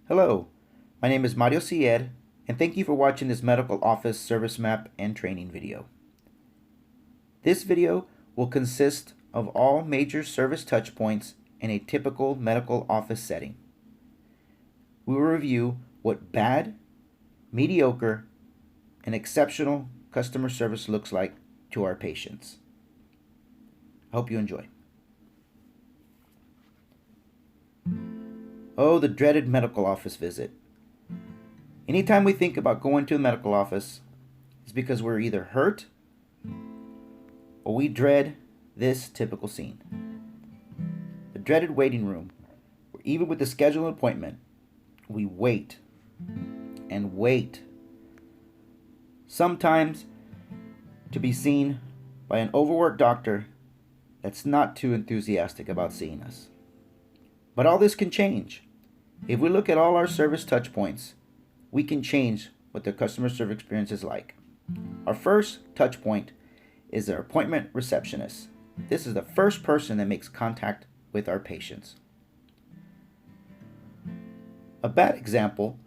Hello, my name is Mario Cier, and thank you for watching this medical office service map and training video. This video will consist of all major service touchpoints in a typical medical office setting. We will review what bad, mediocre, and exceptional customer service looks like to our patients. I hope you enjoy. Oh, the dreaded medical office visit. Anytime we think about going to the medical office, it's because we're either hurt or we dread this typical scene. The dreaded waiting room, where even with the scheduled appointment, we wait and wait. Sometimes to be seen by an overworked doctor that's not too enthusiastic about seeing us. But all this can change. If we look at all our service touch points, we can change what the customer service experience is like. Our first touch point is our appointment receptionist. This is the first person that makes contact with our patients. A bad example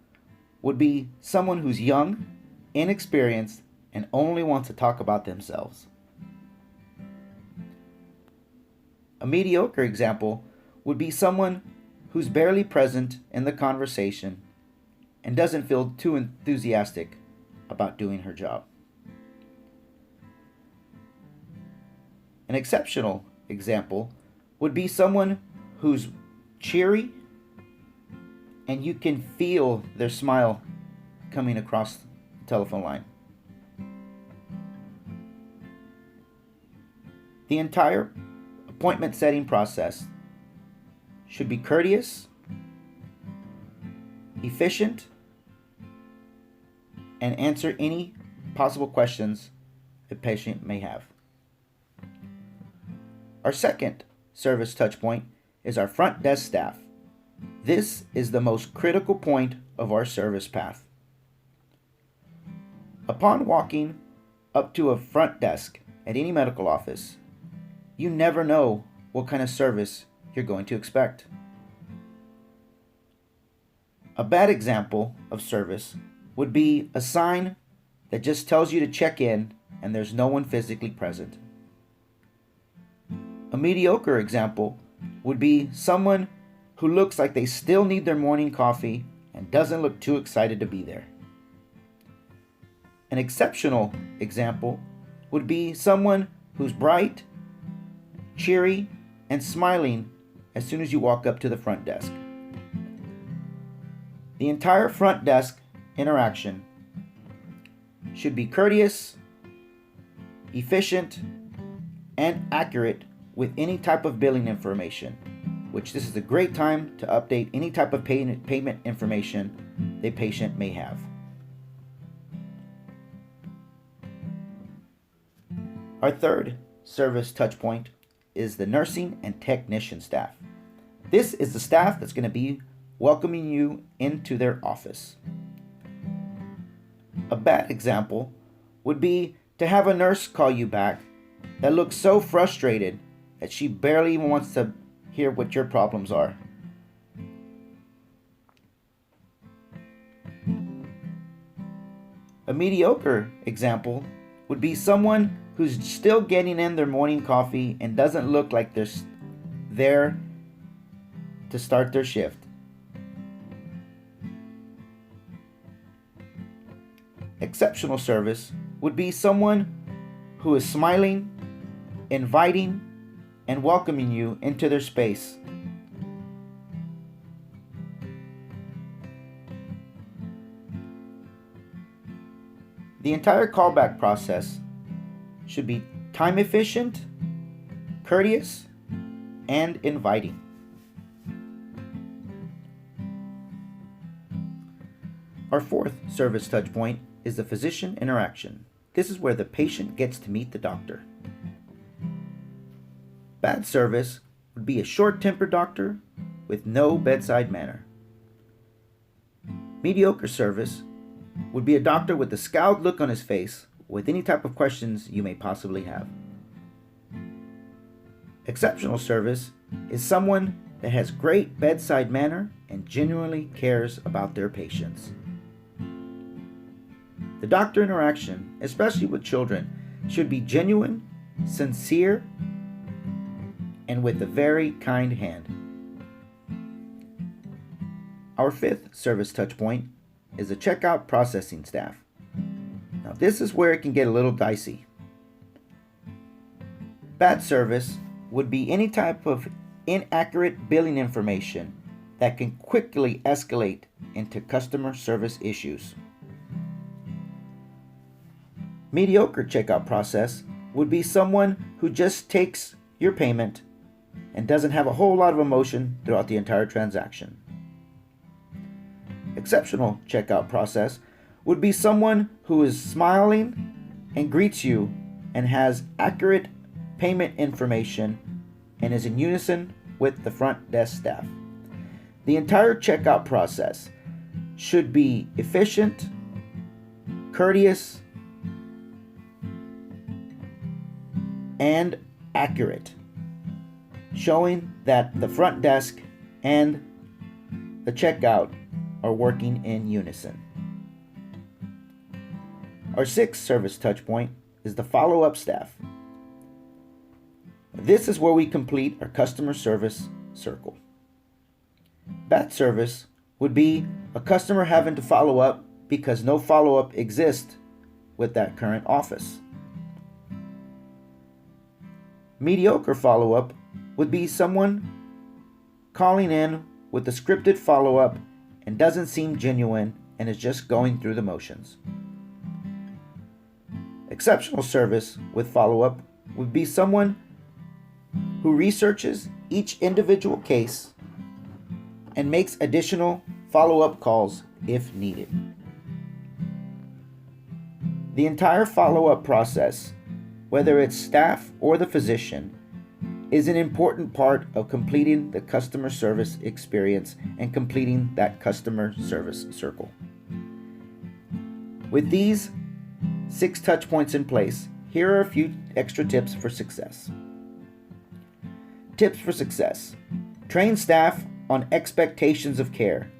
would be someone who's young, inexperienced, and only wants to talk about themselves. A mediocre example would be someone who's barely present in the conversation and doesn't feel too enthusiastic about doing her job. An exceptional example would be someone who's cheery and you can feel their smile coming across the telephone line. The entire appointment setting process should be courteous, efficient, and answer any possible questions the patient may have. Our second service touchpoint is our front desk staff. This is the most critical point of our service path. Upon walking up to a front desk at any medical office, you never know what kind of service you're going to expect. A bad example of service would be a sign that just tells you to check in and there's no one physically present. A mediocre example would be someone who looks like they still need their morning coffee and doesn't look too excited to be there. An exceptional example would be someone who's bright, cheery, and smiling as soon as you walk up to the front desk. The entire front desk interaction should be courteous, efficient, and accurate with any type of billing information, which this is a great time to update any type of payment information the patient may have. Our third service touchpoint is the nursing and technician staff. This is the staff that's going to be welcoming you into their office. A bad example would be to have a nurse call you back that looks so frustrated that she barely even wants to hear what your problems are. A mediocre example would be someone who's still getting in their morning coffee and doesn't look like they're there to start their shift. Exceptional service would be someone who is smiling, inviting, and welcoming you into their space. The entire callback process should be time efficient, courteous, and inviting. Our fourth service touchpoint is the physician interaction. This is where the patient gets to meet the doctor. Bad service would be a short-tempered doctor with no bedside manner. Mediocre service would be a doctor with a scowled look on his face with any type of questions you may possibly have. Exceptional service is someone that has great bedside manner and genuinely cares about their patients. The doctor interaction, especially with children, should be genuine, sincere, and with a very kind hand. Our fifth service touchpoint is the checkout processing staff. Now this is where it can get a little dicey. Bad service would be any type of inaccurate billing information that can quickly escalate into customer service issues. Mediocre checkout process would be someone who just takes your payment and doesn't have a whole lot of emotion throughout the entire transaction. Exceptional checkout process would be someone who is smiling and greets you and has accurate payment information and is in unison with the front desk staff. The entire checkout process should be efficient, courteous, and accurate, showing that the front desk and the checkout are working in unison. Our sixth service touchpoint is the follow-up staff. This is where we complete our customer service circle. Bad service would be a customer having to follow up because no follow-up exists with that current office. Mediocre follow-up would be someone calling in with a scripted follow-up and doesn't seem genuine and is just going through the motions. Exceptional service with follow-up would be someone who researches each individual case and makes additional follow-up calls if needed. The entire follow-up process, whether it's staff or the physician, is an important part of completing the customer service experience and completing that customer service circle. With these 6 touch points in place, here are a few extra tips for success. Tips for success. Train staff on expectations of care.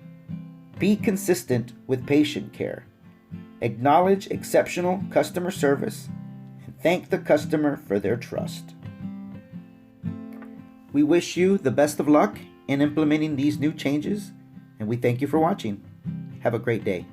Be consistent with patient care. Acknowledge exceptional customer service and thank the customer for their trust. We wish you the best of luck in implementing these new changes, and we thank you for watching. Have a great day.